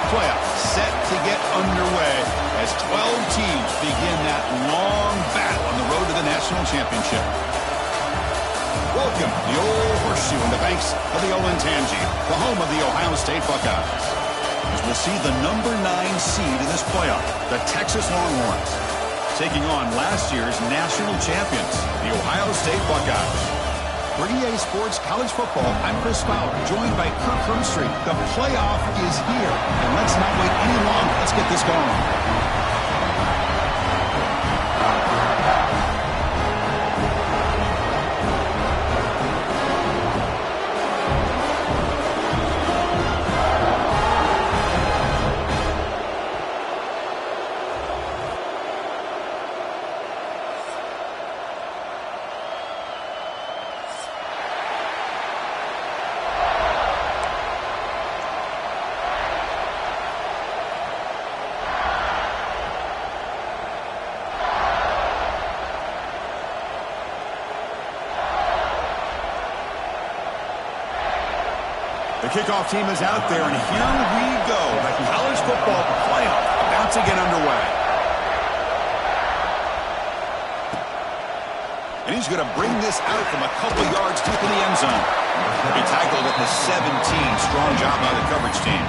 playoffs set to get underway as 12 teams begin that long battle on the road to the national championship. Welcome to the old horseshoe in the banks of the Olentangy, the home of the Ohio State Buckeyes. As we'll see the number 9 seed in this playoff, the Texas Longhorns, taking on last year's national champions, the Ohio State Buckeyes. For EA Sports College Football, I'm Chris Fowler, joined by Kirk Herbstreit. The playoff is here, and let's not wait any longer. Let's get this going. The kickoff team is out there, and here we go. The college football playoff about to get underway. And he's going to bring this out from a couple yards deep in the end zone. He tackled at the 17. Strong job by the coverage team.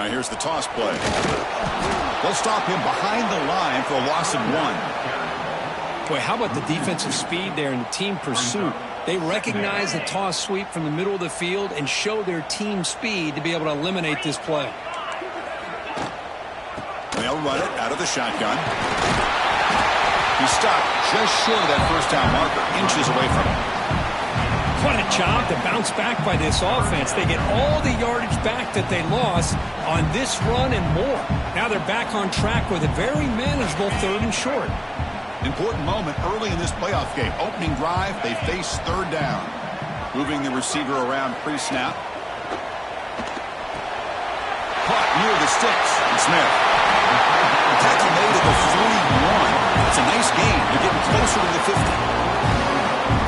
Here's the toss play. They'll stop him behind the line for a loss of 1. Boy, how about the defensive speed there and the team pursuit? They recognize the toss sweep from the middle of the field and show their team speed to be able to eliminate this play. They'll run it out of the shotgun. He stopped just short of that first down marker, inches away from him. What a job to bounce back by this offense. They get all the yardage back that they lost on this run and more. Now they're back on track with a very manageable 3rd and short. Important moment early in this playoff game. Opening drive, they face 3rd down. Moving the receiver around pre-snap. Caught near the sticks. And Smith. Tackle made at the 41. That's a nice gain. They're getting closer to the 50.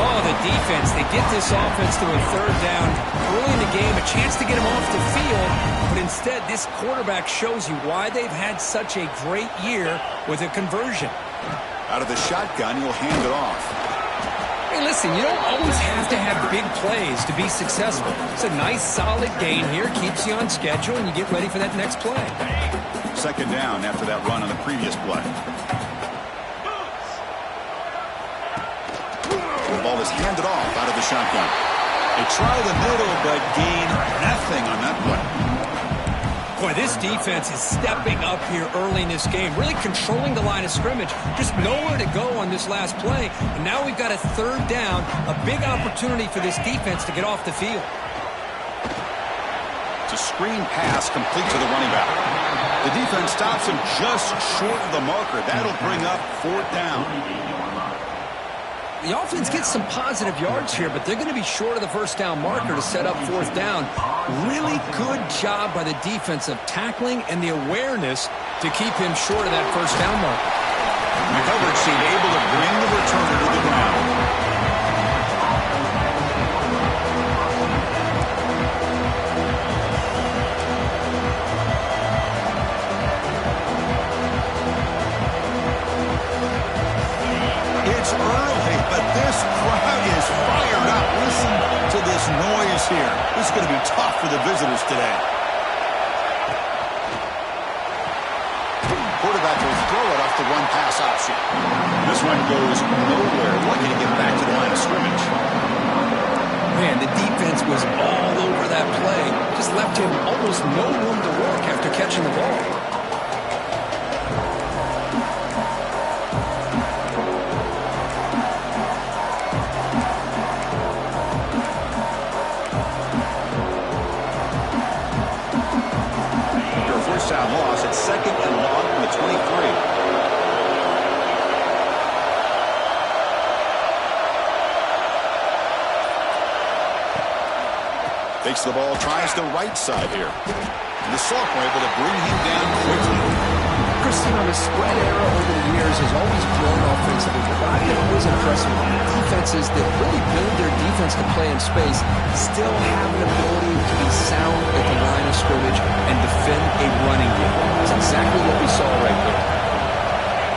Oh, the defense, they get this offense to a 3rd down early in the game, a chance to get him off the field, but instead this quarterback shows you why they've had such a great year with a conversion. Out of the shotgun, he'll hand it off. Hey, listen, you don't always have to have big plays to be successful. It's a nice, solid gain here, keeps you on schedule, and you get ready for that next play. 2nd down after that run on the previous play. The ball is handed off out of the shotgun. They try the middle, but gain nothing on that play. Boy, this defense is stepping up here early in this game, really controlling the line of scrimmage. Just nowhere to go on this last play. And now we've got a 3rd down, a big opportunity for this defense to get off the field. It's a screen pass complete to the running back. The defense stops him just short of the marker. That'll bring up 4th down. The offense gets some positive yards here, but they're going to be short of the first down marker to set up 4th down. Really good job by the defense of tackling and the awareness to keep him short of that first down marker. The coverage team able to bring the returner to the ground. It's early, but this crowd is fired up. Listen to this noise here. This is going to be tough for the visitors today. Quarterback will throw it off the run-pass option. This one goes nowhere. Lucky to get back to the line of scrimmage. Man, the defense was all over that play. Just left him almost no room to work after catching the ball. Down loss at 2nd and long from the 23. Takes the ball, tries the right side here. And the Sophomore able to bring him down quickly. Christine, the spread era over the years has always grown offensively, but what I've been always impressed with defenses that really build their defense to play in space still have an ability to be sound at the line of scrimmage and defend a running game. That's exactly what we saw right there.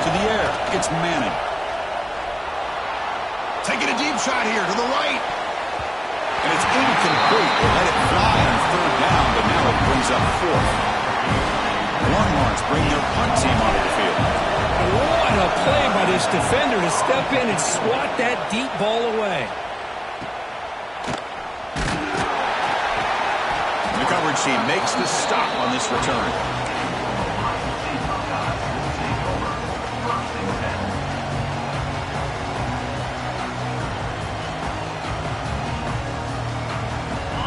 To the air, it's Manning. Taking a deep shot here to the right. And it's incomplete. They let it fly on third down, but now it brings up fourth. Longhorns bring their punt team onto the field. What a play by this defender to step in and swat that deep ball away. The coverage team makes the stop on this return.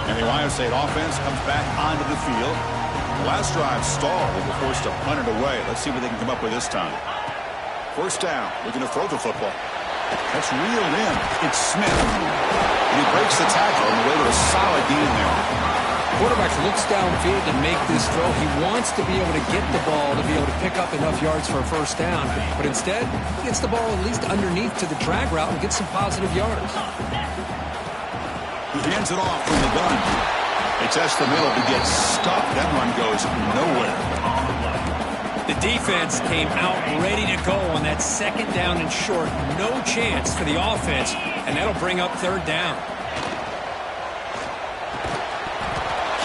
And the Ohio State offense comes back onto the field. Last drive stalled. They were forced to punt it away. Let's see what they can come up with this time. First down, looking to throw the football. That's reeled in. It's Smith. And he breaks the tackle on the way to a solid gain there. Quarterback looks downfield to make this throw. He wants to be able to get the ball to be able to pick up enough yards for a first down. But instead, he gets the ball at least underneath to the drag route and gets some positive yards. He hands it off from the gun. They test the middle to get stuck. That run goes nowhere. The defense came out ready to go on that second down and short. No chance for the offense, and that'll bring up third down.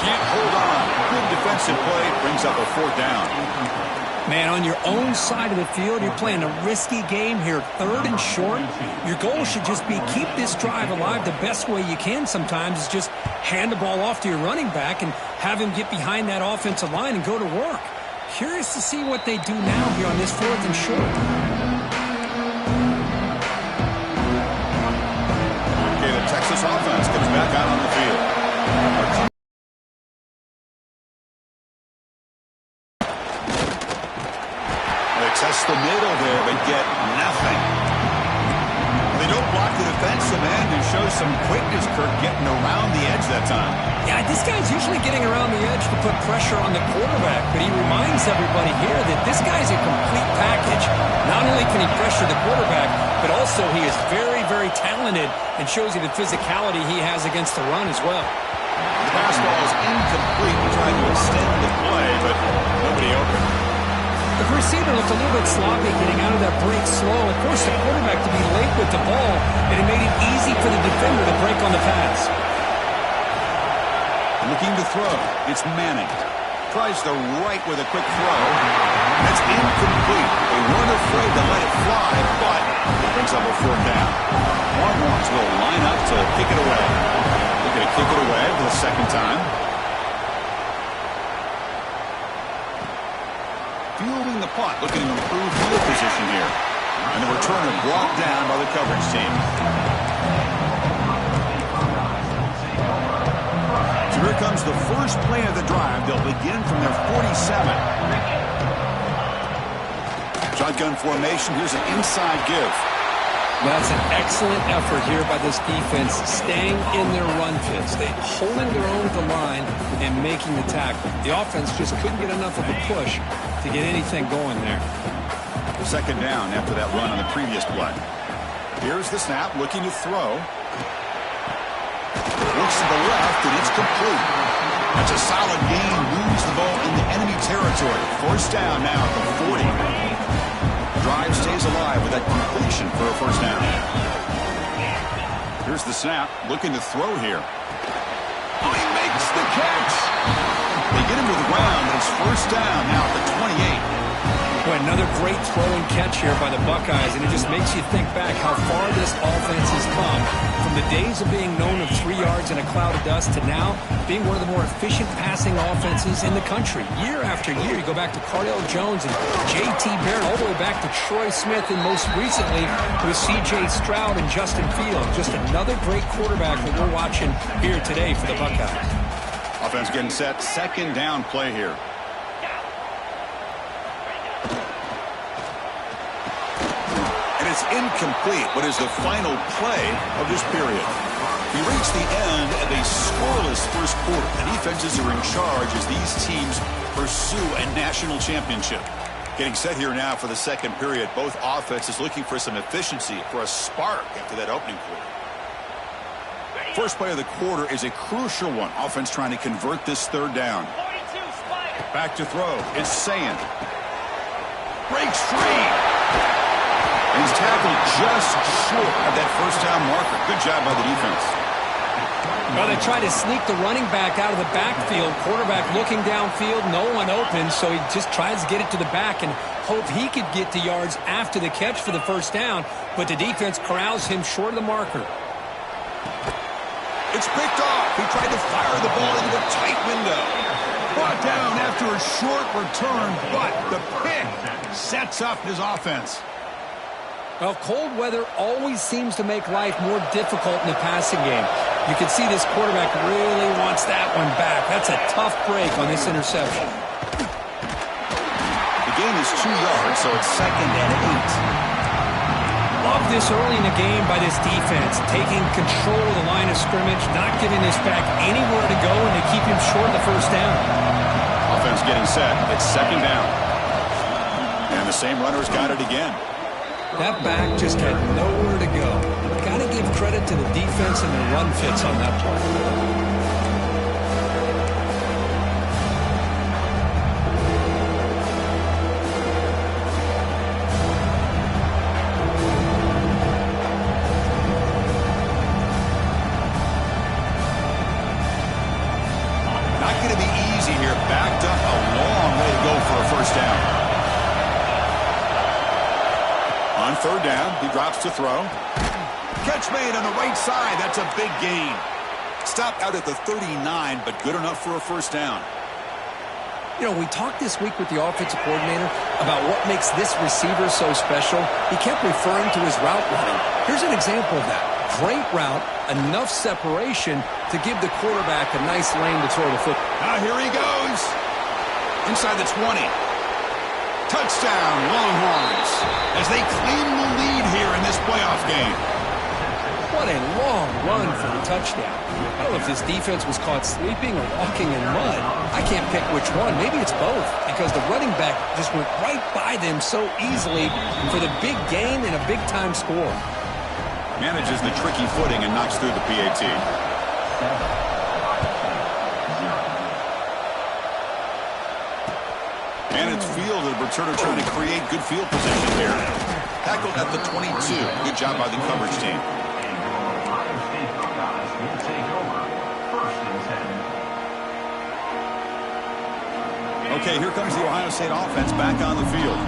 Can't hold on. Good defensive play brings up a fourth down. Man, on your own side of the field, you're playing a risky game here. Third and short. Your goal should just be keep this drive alive the best way you can sometimes is just hand the ball off to your running back and have him get behind that offensive line and go to work. Curious to see what they do now here on this fourth and short. Okay, the Texas offense comes back out on the field. Test the middle there, but get nothing. They don't block the defensive end and show some quickness, Kirk, getting around the edge that time. Yeah, this guy's usually getting around the edge to put pressure on the quarterback, but he reminds everybody here that this guy's a complete package. Not only can he pressure the quarterback, but also he is very, very talented and shows you the physicality he has against the run as well. The pass ball is incomplete. He tried to extend the play, but nobody open. The receiver looked a little bit sloppy getting out of that break slow. It forced the quarterback to be late with the ball, and it made it easy for the defender to break on the pass. Looking to throw. It's Manning. Tries the right with a quick throw. That's incomplete. They weren't afraid to let it fly, but it brings up a fourth down. Longhorns will line up to kick it away. They're going to kick it away for the second time. Fielding the punt, looking to improve field position here. And the returner brought down by the coverage team. So here comes the first play of the drive. They'll begin from their 47. Shotgun formation. Here's an inside give. That's an excellent effort here by this defense, staying in their run fits. They holding their own at the line and making the tackle. The offense just couldn't get enough of a push to get anything going there. Second down after that run on the previous play. Here's the snap, looking to throw. Looks to the left, and it's complete. That's a solid gain, moves the ball into enemy territory. First down now at the 40. Drive stays alive with that completion for a first down. Here's the snap, looking to throw here. Oh, he makes the catch. They get him to the ground, and it's first down now at the 28. Boy, another great throw and catch here by the Buckeyes, and it just makes you think back how far this offense has come from the days of being known of 3 yards in a cloud of dust to now being one of the more efficient passing offenses in the country. Year after year, you go back to Cardell Jones and J.T. Barrett, all the way back to Troy Smith, and most recently with C.J. Stroud and Justin Fields. Just another great quarterback that we're watching here today for the Buckeyes. Offense getting set, second down play here. It's incomplete. What is the final play of this period? We reach the end of a scoreless first quarter. The defenses are in charge as these teams pursue a national championship. Getting set here now for the second period. Both offenses looking for some efficiency, for a spark after that opening quarter. First play of the quarter is a crucial one. Offense trying to convert this third down. Back to throw. It's Sand. Breaks free. And he's tackled just short of that first down marker. Good job by the defense. Well, they try to sneak the running back out of the backfield. Quarterback looking downfield, no one open, so he just tries to get it to the back and hope he could get to yards after the catch for the first down, but the defense corrals him short of the marker. It's picked off. He tried to fire the ball into the tight window. Brought down after a short return, but the pick sets up his offense. Well, cold weather always seems to make life more difficult in the passing game. You can see this quarterback really wants that one back. That's a tough break on this interception. The gain is 2 yards, so it's 2nd and 8. Love this early in the game by this defense, taking control of the line of scrimmage, not giving this back anywhere to go, and they keep him short of the first down. Offense getting set. It's 2nd down. And the same runner's got it again. That back just had nowhere to go. Got to give credit to the defense and the run fits on that play. Not going to be easy here. Backed up a long way to go for a first down. On 3rd down, he drops to throw. Catch made on the right side. That's a big gain. Stopped out at the 39, but good enough for a first down. You know, we talked this week with the offensive coordinator about what makes this receiver so special. He kept referring to his route running. Here's an example of that. Great route, enough separation to give the quarterback a nice lane to throw the football. Now here he goes. Inside the 20. Touchdown, Longhorns, as they claim the lead here in this playoff game. What a long run for the touchdown. I don't know if this defense was caught sleeping or walking in mud. I can't pick which one. Maybe it's both, because the running back just went right by them so easily for the big gain and a big-time score. Manages the tricky footing and knocks through the PAT. And it's field, the returner trying to create good field position here. Tackled at the 22. Good job by the coverage team. Okay, here comes the Ohio State offense back on the field.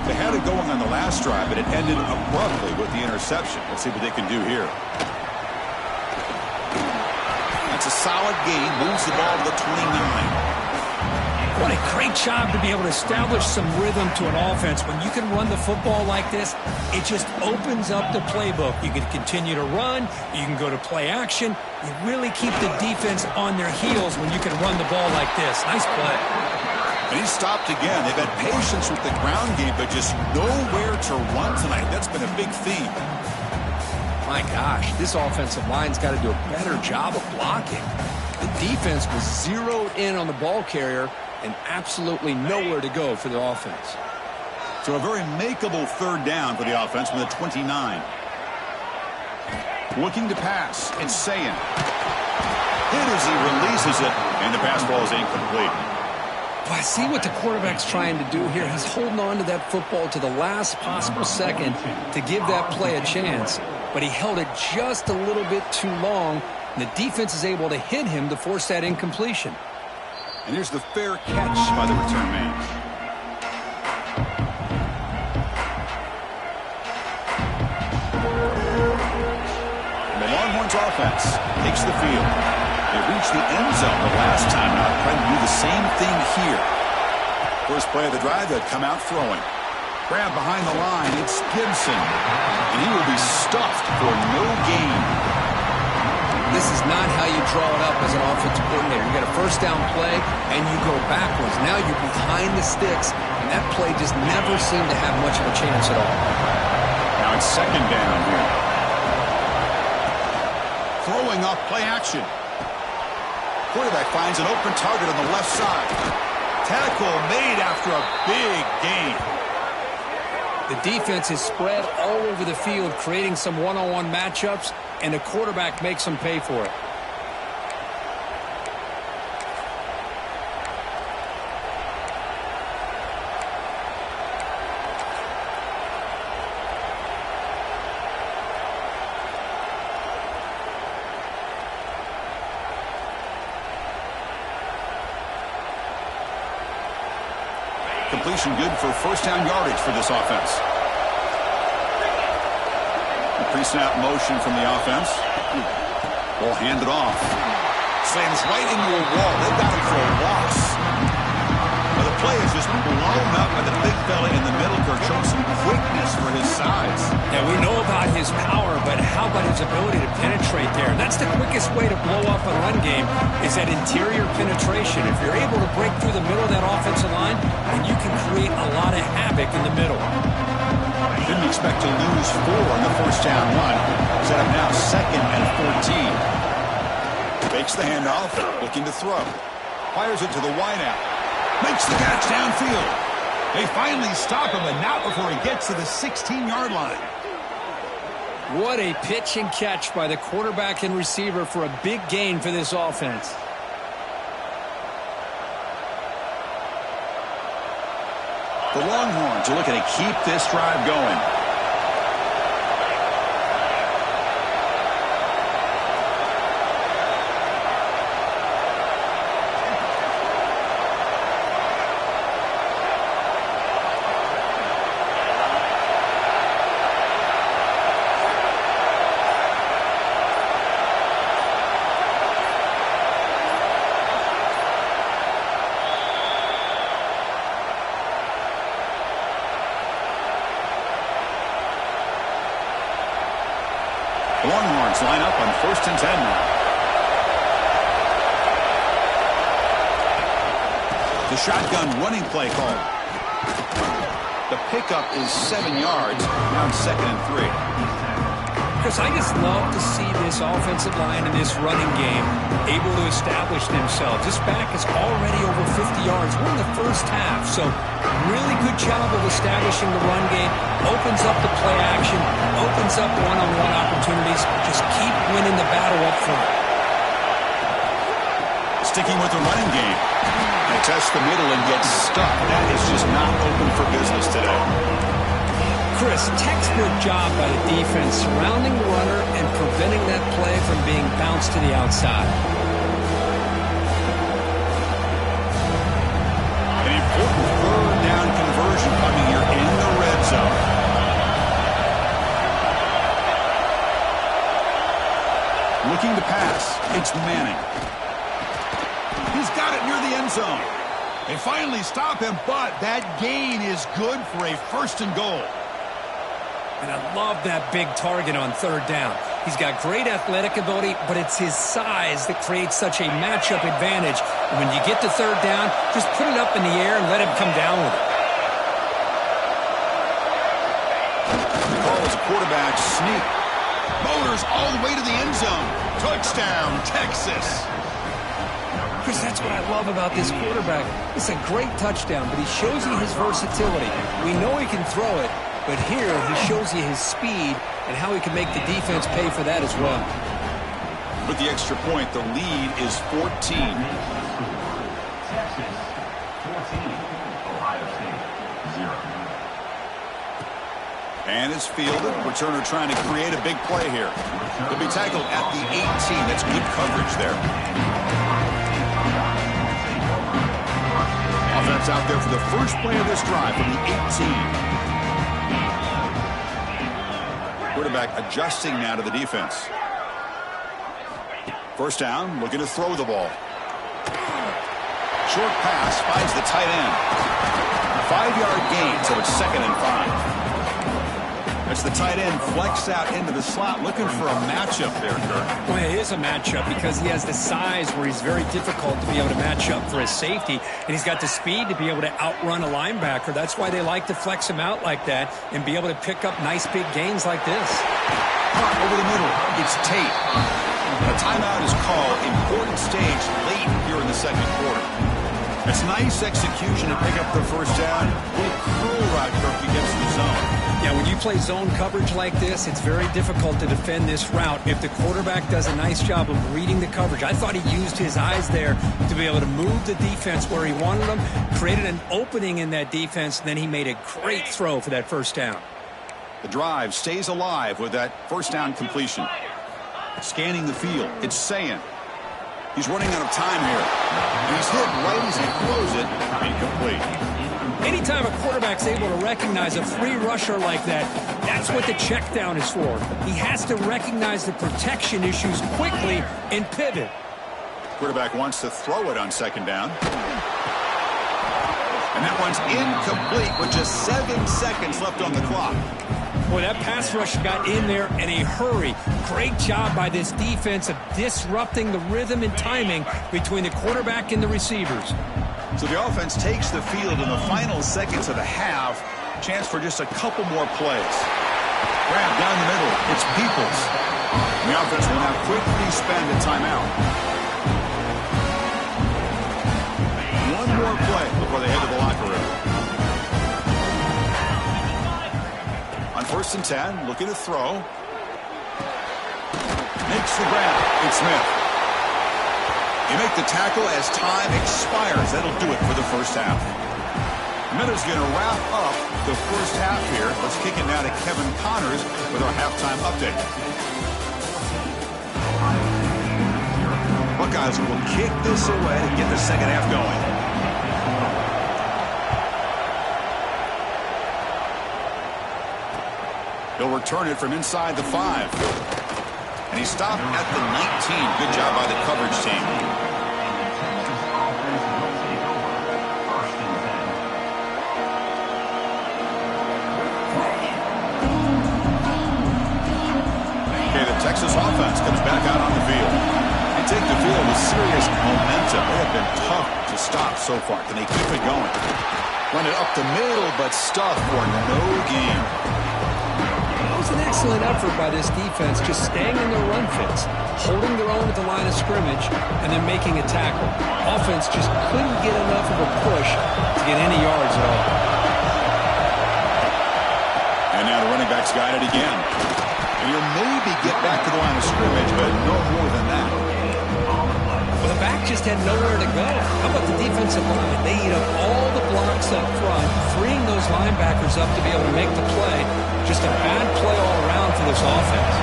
They had it going on the last drive, but it ended abruptly with the interception. Let's see what they can do here. That's a solid gain. Moves the ball to the 29. What a great job to be able to establish some rhythm to an offense. When you can run the football like this, it just opens up the playbook. You can continue to run. You can go to play action. You really keep the defense on their heels when you can run the ball like this. Nice play. And he stopped again. They've had patience with the ground game, but just nowhere to run tonight. That's been a big theme. My gosh, this offensive line's got to do a better job of blocking. The defense was zeroed in on the ball carrier and absolutely nowhere to go for the offense. So a very makeable 3rd down for the offense with a 29. Looking to pass. It's Sayan. Hit as he releases it, and the pass ball is incomplete. Well, I see what the quarterback's trying to do here. He's holding on to that football to the last possible second to give that play a chance. But he held it just a little bit too long, and the defense is able to hit him to force that incompletion. And here's the fair catch by the return man. And the Longhorns offense takes the field. They reached the end zone the last time. Now trying to do the same thing here. First play of the drive, they'll come out throwing. Grab behind the line, it's Gibson. And he will be stuffed for no gain. This is not how you draw it up as an offensive coordinator. You get a first down play, and you go backwards. Now you're behind the sticks, and that play just never seemed to have much of a chance at all. Now it's 2nd down here. Throw Showing off play action. Quarterback finds an open target on the left side. Tackle made after a big gain. The defense is spread all over the field, creating some one-on-one matchups, and the quarterback makes them pay for it. Completion good for first down yardage for this offense. The pre-snap motion from the offense. Ball handed off. Slams right into a wall. They've got him for a loss. Well, the play is just blown up by the big fella in the middle. Kirk showing some quickness for his size. Yeah, we know about his power, but how about his ability to penetrate there? And that's the quickest way to blow up a run game is that interior penetration. If you're able to break through the middle of that offensive line, then you can create a lot of havoc in the middle. Didn't expect to lose 4 on the first down run. Set up now 2nd and 14. Fakes the handoff, looking to throw. Fires it to the wideout. Makes the catch downfield. They finally stop him, but not before he gets to the 16-yard line. What a pitch and catch by the quarterback and receiver for a big gain for this offense. The Longhorns are looking to keep this drive going. The Longhorns line up on 1st and 10 now. The shotgun running play call. The pickup is 7 yards. Now 2nd and 3. Chris, I just love to see this offensive line and this running game able to establish themselves. This back is already over 50 yards. We're in the first half, so really good job of establishing the run game. Opens up the play action, opens up one-on-one opportunities. Just keep winning the battle up front. Sticking with the running game. They test the middle and get stuck. That is just not open for business today. Chris, textbook job by the defense surrounding the runner and preventing that play from being bounced to the outside. An important 3rd down conversion coming here in the red zone. Looking to pass. It's Manning. He's got it near the end zone. They finally stop him, but that gain is good for a 1st and goal. And I love that big target on 3rd down. He's got great athletic ability, but it's his size that creates such a matchup advantage. And when you get to 3rd down, just put it up in the air and let him come down with it. The call is a quarterback sneak. Motors all the way to the end zone. Touchdown, Texas. Chris, that's what I love about this quarterback. It's a great touchdown, but he shows you his versatility. We know he can throw it, but here he shows you his speed and how he can make the defense pay for that as well. With the extra point, the lead is 14. Texas 14, Ohio State 0. And it's fielded. Returner trying to create a big play here. He'll be tackled at the 18. That's good coverage there. Offense out there for the first play of this drive from the 18. Quarterback adjusting now to the defense. First down, looking to throw the ball. Short pass finds the tight end. 5-yard gain, so it's 2nd and 5. As the tight end flex out into the slot, looking for a matchup there, Kirk. Well, it is a matchup because he has the size where he's very difficult to be able to match up for his safety, and he's got the speed to be able to outrun a linebacker. That's why they like to flex him out like that and be able to pick up nice big gains like this. Over the middle, it's Tate. And a timeout is called. Important stage late here in the second quarter. It's nice execution to pick up the first down. A little curl route Kirk gets in the zone. Yeah, when you play zone coverage like this, it's very difficult to defend this route if the quarterback does a nice job of reading the coverage. I thought he used his eyes there to be able to move the defense where he wanted them, created an opening in that defense, and then he made a great throw for that first down. The drive stays alive with that first down completion. Scanning the field, it's saying he's running out of time here. And he's hit right as he throws it. Incomplete. Anytime a quarterback's able to recognize a free rusher like that, that's what the check down is for. He has to recognize the protection issues quickly and pivot. Quarterback wants to throw it on second down. And that one's incomplete with just 7 seconds left on the clock. Boy, that pass rush got in there in a hurry. Great job by this defense of disrupting the rhythm and timing between the quarterback and the receivers. So the offense takes the field in the final seconds of the half. Chance for just a couple more plays. Grab down the middle. It's Peoples. And the offense will now quickly spend a timeout. One more play before they head to the locker room. On 1st and 10, looking to throw. Makes the grab. It's Smith. You make the tackle as time expires. That'll do it for the first half. Miller's going to wrap up the first half here. Let's kick it now to Kevin Connors with our halftime update. Buckeyes will kick this away to get the second half going. He'll return it from inside the 5. And he stopped at the 19. Good job by the coverage team. Okay, the Texas offense comes back out on the field. They take the field with serious momentum. They have been tough to stop so far. Can they keep it going? Run it up the middle, but stuffed for no gain. It was an excellent effort by this defense, just staying in their run fits, holding their own at the line of scrimmage, and then making a tackle. Offense just couldn't get enough of a push to get any yards at all. And now the running back's got it again. And you'll maybe get back to the line of scrimmage, but no more than that. Well, the back just had nowhere to go. How about the defensive line? They eat up all the blocks up front, freeing those linebackers up to be able to make the play. Just a bad play all around for this offense.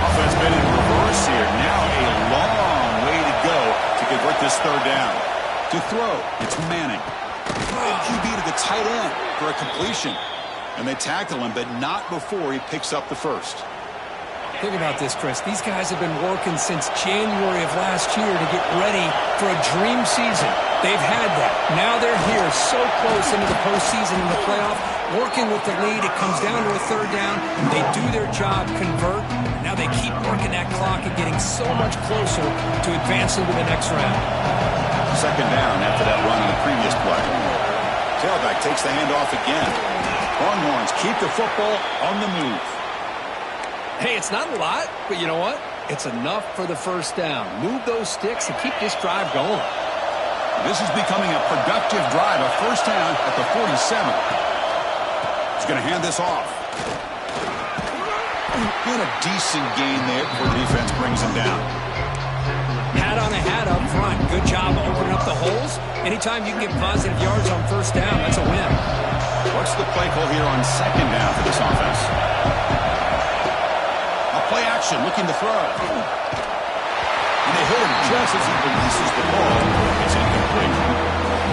Offense been in reverse here. Now a long way to go to convert this third down. To throw, it's Manning. QB to the tight end for a completion. And they tackle him, but not before he picks up the first. Think about this, Chris. These guys have been working since January of last year to get ready for a dream season. They've had that. Now they're here so close into the postseason and the playoff, working with the lead. It comes down to a third down. They do their job, convert. Now they keep working that clock and getting so much closer to advancing to the next round. Second down after that run on the previous play. Tailback takes the handoff again. Longhorns keep the football on the move. Hey, it's not a lot, but you know what? It's enough for the first down. Move those sticks and keep this drive going. This is becoming a productive drive. A first down at the 47. He's going to hand this off. Get a decent gain there before the defense brings him down. Hat on a hat up front. Good job opening up the holes. Anytime you can get positive yards on first down, that's a win. What's the play call here on second down for this offense? Play action, looking to throw. And they hit him just as he releases the ball. It's incomplete.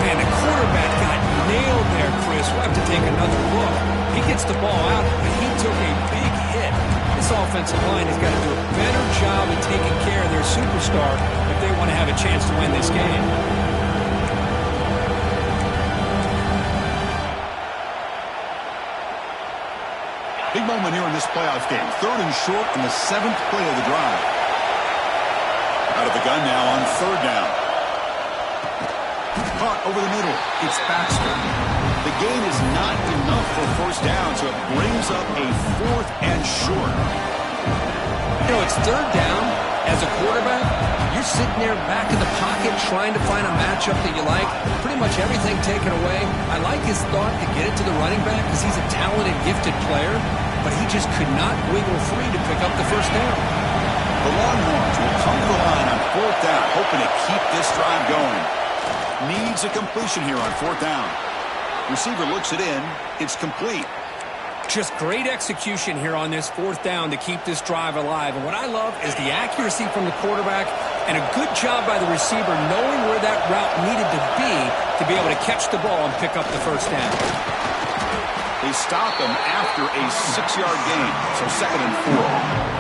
Man, the quarterback got nailed there, Chris. We'll have to take another look. He gets the ball out, but he took a big hit. This offensive line has got to do a better job of taking care of their superstar if they want to have a chance to win this game. Big moment here in this playoff game. 3rd and short in the 7th play of the drive. Out of the gun now on 3rd down. Caught over the middle. It's Baxter. The gain is not enough for first down, so it brings up a 4th and short. You know, it's 3rd down, As a quarterback, you're sitting there back in the pocket trying to find a matchup that you like. Pretty much everything taken away. I like his thought to get it to the running back because he's a talented, gifted player, but he just could not wiggle free to pick up the first down. The Longhorns will come to the line on 4th down, hoping to keep this drive going. Needs a completion here on 4th down. Receiver looks it in. It's complete. Just great execution here on this 4th down to keep this drive alive. And what I love is the accuracy from the quarterback and a good job by the receiver knowing where that route needed to be able to catch the ball and pick up the first down. They stop him after a 6-yard gain, so 2nd and 4.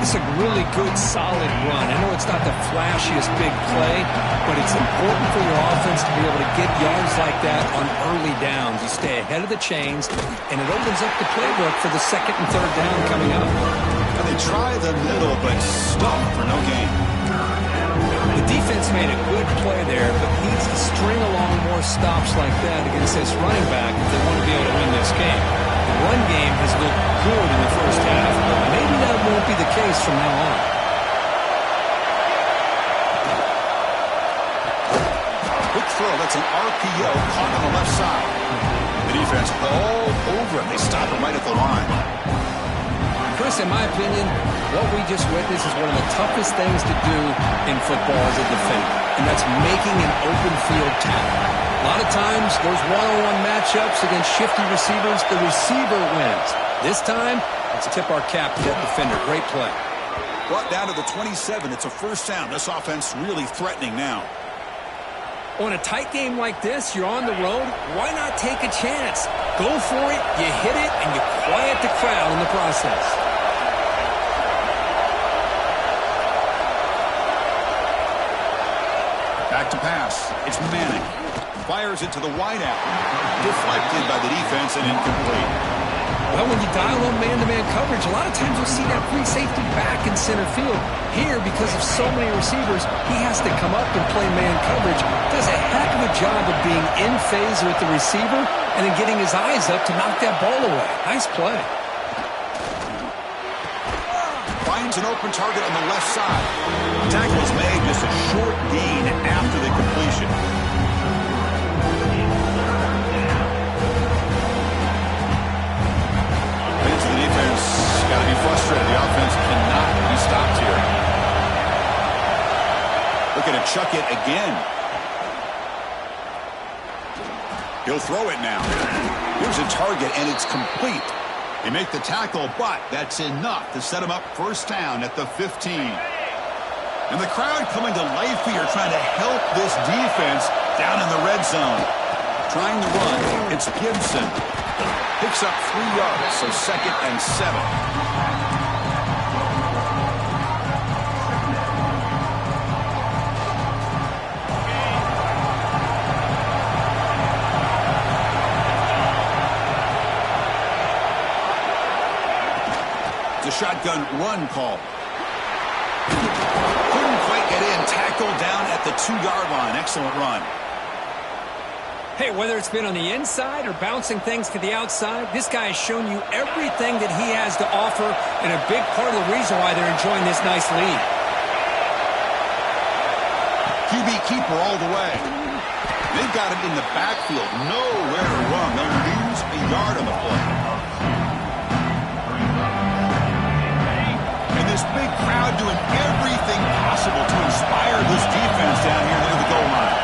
It's a really good, solid run. I know it's not the flashiest big play, but it's important for your offense to be able to get yards like that on early downs. You stay ahead of the chains, and it opens up the playbook for the 2nd and 3rd down coming up. And they try the middle, but stop for no gain. The defense made a good play there, but needs to string along more stops like that against this running back if they want to be able to win this game. The run game has looked good in the first half, but maybe that won't be the case from now on. Quick throw, that's an RPO caught on the left side. The defense all over him. They stop him right at the line. Chris, in my opinion, what we just witnessed is one of the toughest things to do in football as a defender, and that's making an open field tackle. A lot of times, those one-on-one matchups against shifty receivers, the receiver wins. This time, let's tip our cap to that defender. Great play. Brought down to the 27. It's a first down. This offense really threatening now. On a tight game like this, you're on the road. Why not take a chance? Go for it, you hit it, and you quiet the crowd in the process. Back to pass. It's Manning. Fires it to the wideout. Deflected by the defense and incomplete. Well, when you dial on man-to-man coverage, a lot of times you'll see that free safety back in center field. Here, because of so many receivers, he has to come up and play man coverage. Does a heck of a job of being in phase with the receiver and then getting his eyes up to knock that ball away. Nice play. Finds an open target on the left side. Tackle is made, just a short gain after the completion. Into the defense, got to be frustrated. The offense cannot be stopped here. Looking to chuck it again. He'll throw it now. Here's a target, and it's complete. They make the tackle, but that's enough to set him up first down at the 15. And the crowd coming to life here, trying to help this defense down in the red zone. Trying to run, it's Gibson. Picks up 3 yards, so 2nd and 7. The shotgun run call. Couldn't quite get in. Tackled down at the 2-yard line. Excellent run. Hey, whether it's been on the inside or bouncing things to the outside, this guy has shown you everything that he has to offer and a big part of the reason why they're enjoying this nice lead. QB keeper all the way. They've got him in the backfield. Nowhere to run. They'll lose a yard on the play. This big crowd doing everything possible to inspire this defense down here near the goal line.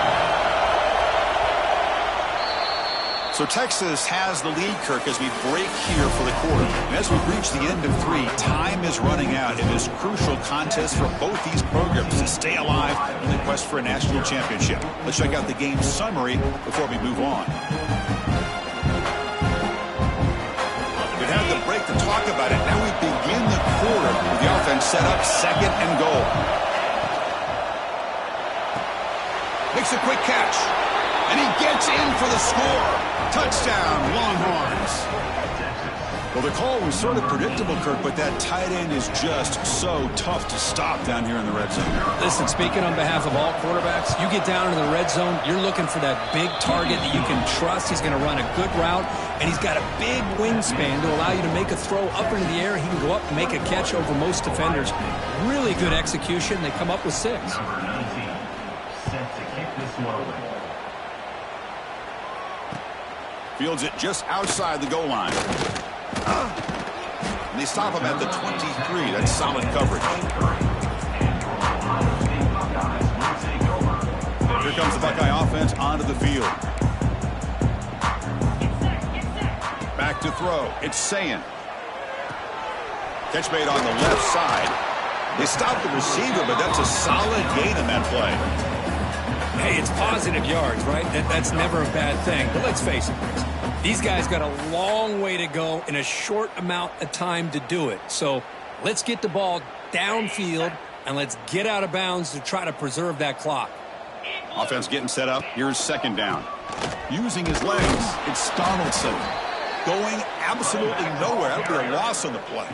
So Texas has the lead, Kirk, as we break here for the quarter. And as we reach the end of 3, time is running out in this crucial contest for both these programs to stay alive in the quest for a national championship. Let's check out the game summary before we move on. We had the break to talk about it. Now we begin the quarter with the offense set up 2nd and goal. Makes a quick catch. And he gets in for the score. Touchdown, Longhorns. Well, the call was sort of predictable, Kirk, but that tight end is just so tough to stop down here in the red zone. Listen, speaking on behalf of all quarterbacks, you get down into the red zone, you're looking for that big target that you can trust. He's going to run a good route, and he's got a big wingspan to allow you to make a throw up into the air. He can go up and make a catch over most defenders. Really good execution. They come up with 6. Number 19, set to kick this one away. Fields it just outside the goal line. And they stop him at the 23. That's solid coverage. Here comes the Buckeye offense onto the field. Back to throw. It's Sayin. Catch made on the left side. They stop the receiver, but that's a solid gain in that play. Hey, it's positive yards, right? That's never a bad thing. But let's face it, these guys got a long way to go in a short amount of time to do it. So let's get the ball downfield, and let's get out of bounds to try to preserve that clock. Offense getting set up. Here's second down. Using his legs, it's Donaldson. Going absolutely nowhere. That'll be a loss on the play.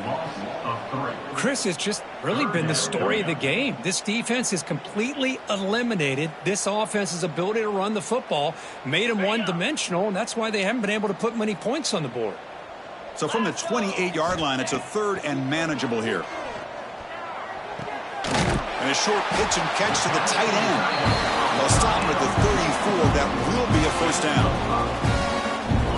Chris, it's just really been the story of the game. This defense has completely eliminated this offense's ability to run the football, made them one-dimensional, and that's why they haven't been able to put many points on the board. So from the 28-yard line, it's a third and manageable here. And a short pitch and catch to the tight end. They'll stop him at the 34. That will be a first down.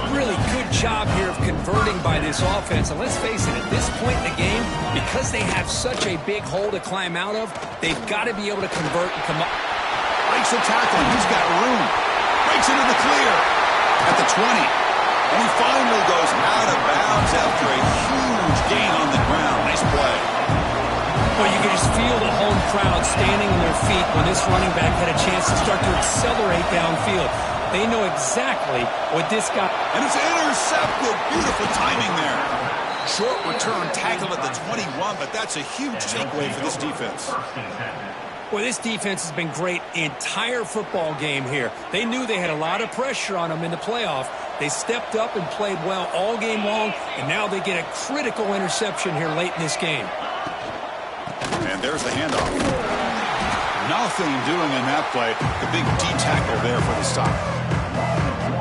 Really good job here of converting by this offense. And let's face it, at this point in the game, because they have such a big hole to climb out of, they've got to be able to convert and come up. Breaks the tackle. He's got room. Breaks into the clear at the 20. And he finally goes out of bounds after a huge gain on the ground. Nice play. Well, you can just feel the home crowd standing on their feet when this running back had a chance to start to accelerate downfield. They know exactly what this guy... And it's intercepted. Beautiful timing there. Short return tackle at the 21, but that's a huge takeaway for this defense. Well, this defense has been great the entire football game here. They knew they had a lot of pressure on them in the playoff. They stepped up and played well all game long, and now they get a critical interception here late in this game. And there's the handoff. Nothing doing in that play. The big D tackle there for the stop.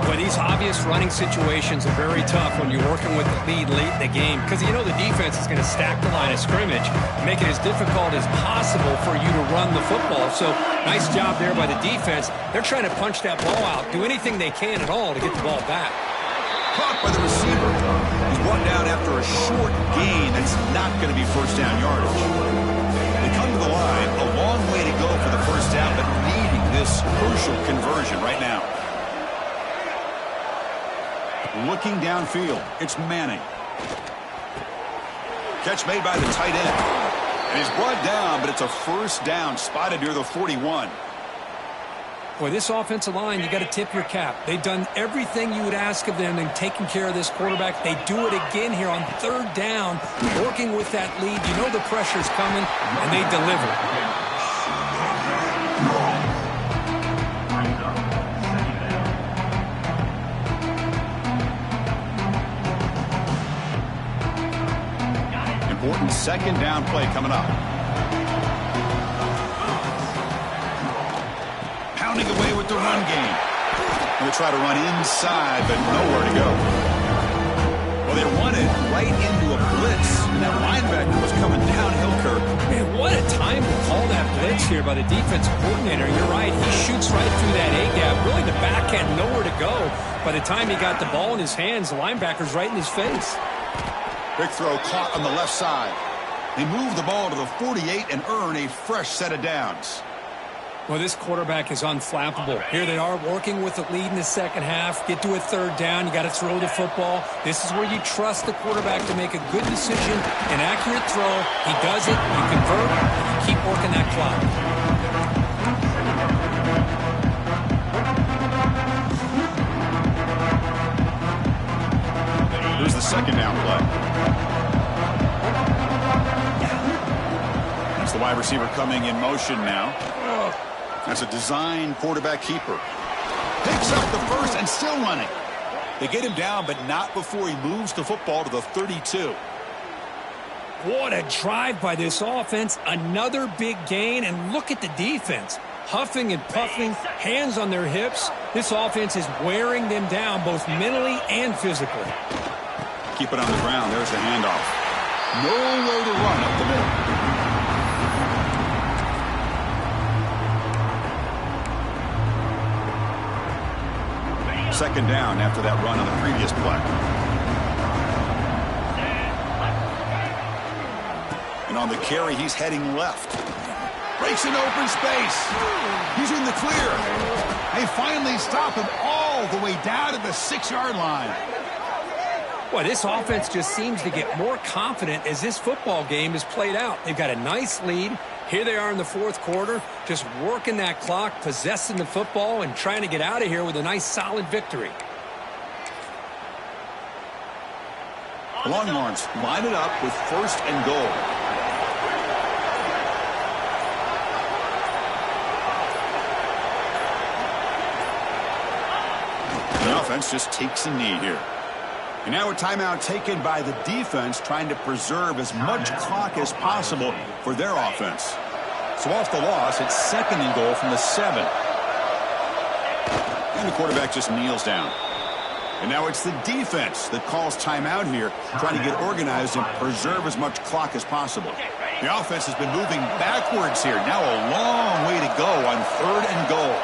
Well, these obvious running situations are very tough when you're working with the lead late in the game because you know the defense is going to stack the line of scrimmage, make it as difficult as possible for you to run the football. So nice job there by the defense. They're trying to punch that ball out, do anything they can at all to get the ball back. Caught by the receiver. He's brought down after a short gain. That's not going to be first down yardage. They come to the line, a long way to go for the first down, but needing this crucial conversion right now. Looking downfield, it's Manning. Catch made by the tight end. And he's brought down, but it's a first down spotted near the 41. Boy, this offensive line, you got to tip your cap. They've done everything you would ask of them in taking care of this quarterback. They do it again here on third down, working with that lead. You know the pressure's coming, and they deliver. Important second down play coming up. Pounding away with the run game. They'll try to run inside, but nowhere to go. Well, they run it right into a blitz, and that linebacker was coming downhill, Kirk. Man, what a time to call that blitz here by the defensive coordinator. You're right. He shoots right through that A-gap. Really, the back had nowhere to go. By the time he got the ball in his hands, the linebacker's right in his face. Big throw caught on the left side. They move the ball to the 48 and earn a fresh set of downs. Well, this quarterback is unflappable. Here they are working with the lead in the second half. Get to a third down. You got to throw the football. This is where you trust the quarterback to make a good decision, an accurate throw. He does it. You convert. You keep working that clock. Here's the second down play. That's the wide receiver coming in motion now. That's a design quarterback keeper. Picks up the first and still running. They get him down, but not before he moves the football to the 32. What a drive by this offense. Another big gain, and look at the defense. Huffing and puffing, hands on their hips. This offense is wearing them down both mentally and physically. Keep it on the ground. There's the handoff. Nowhere to run up the middle. Second down after that run on the previous play. And on the carry, he's heading left. Breaks an open space. He's in the clear. They finally stop him all the way down to the 6-yard line. Well, this offense just seems to get more confident as this football game is played out. They've got a nice lead. Here they are in the fourth quarter, just working that clock, possessing the football, and trying to get out of here with a nice, solid victory. The Longhorns line it up with 1st and goal. The offense just takes a knee here. And now a timeout taken by the defense, trying to preserve as much clock as possible for their offense. So off the loss, it's 2nd and goal from the 7. And the quarterback just kneels down. And now it's the defense that calls timeout here, trying to get organized and preserve as much clock as possible. The offense has been moving backwards here. Now a long way to go on 3rd and goal.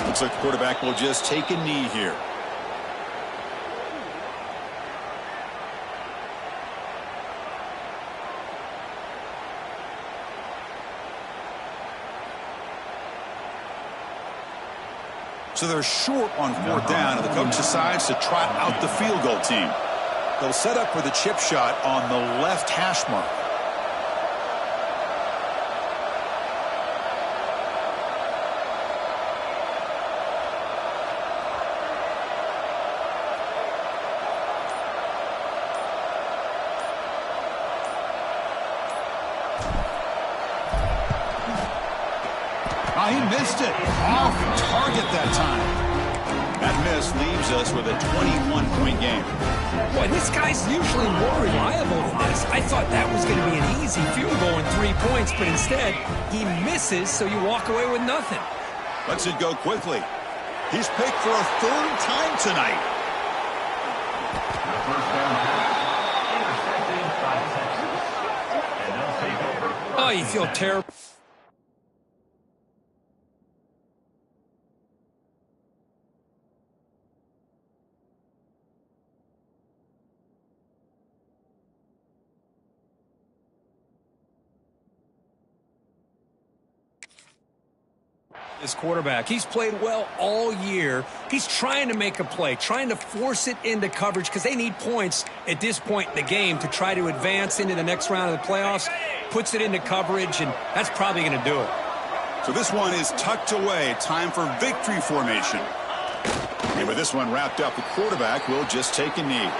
Looks like the quarterback will just take a knee here. So they're short on 4th down, and the coach decides to trot out the field goal team. They'll set up for the chip shot on the left hash mark. Oh, he missed it. Off target that time. That miss leaves us with a 21-point game. Boy, this guy's usually more reliable than this. I thought that was going to be an easy field goal and 3 points, but instead, he misses, so you walk away with nothing. Lets it go quickly. He's picked for a 3rd time tonight. Oh, you feel terrible. This quarterback, he's played well all year. He's trying to make a play, trying to force it into coverage because they need points at this point in the game to try to advance into the next round of the playoffs. Puts it into coverage, and that's probably going to do it. So this one is tucked away. Time for victory formation. And with this one wrapped up, the quarterback will just take a knee.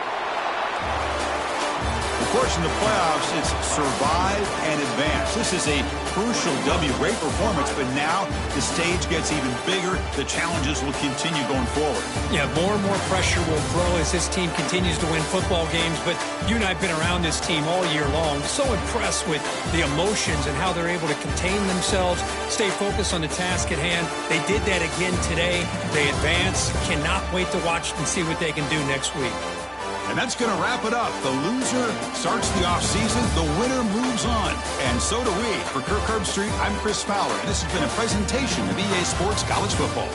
Of course, in the playoffs, it's survive and advance. This is a crucial W. Great performance, but now the stage gets even bigger. The challenges will continue going forward. Yeah, more and more pressure will grow as this team continues to win football games, but you and I have been around this team all year long. So impressed with the emotions and how they're able to contain themselves, stay focused on the task at hand. They did that again today. They advance. Cannot wait to watch and see what they can do next week. And that's going to wrap it up. The loser starts the offseason. The winner moves on. And so do we. For Kirk Herbstreit, I'm Chris Fowler. And this has been a presentation of EA Sports College Football.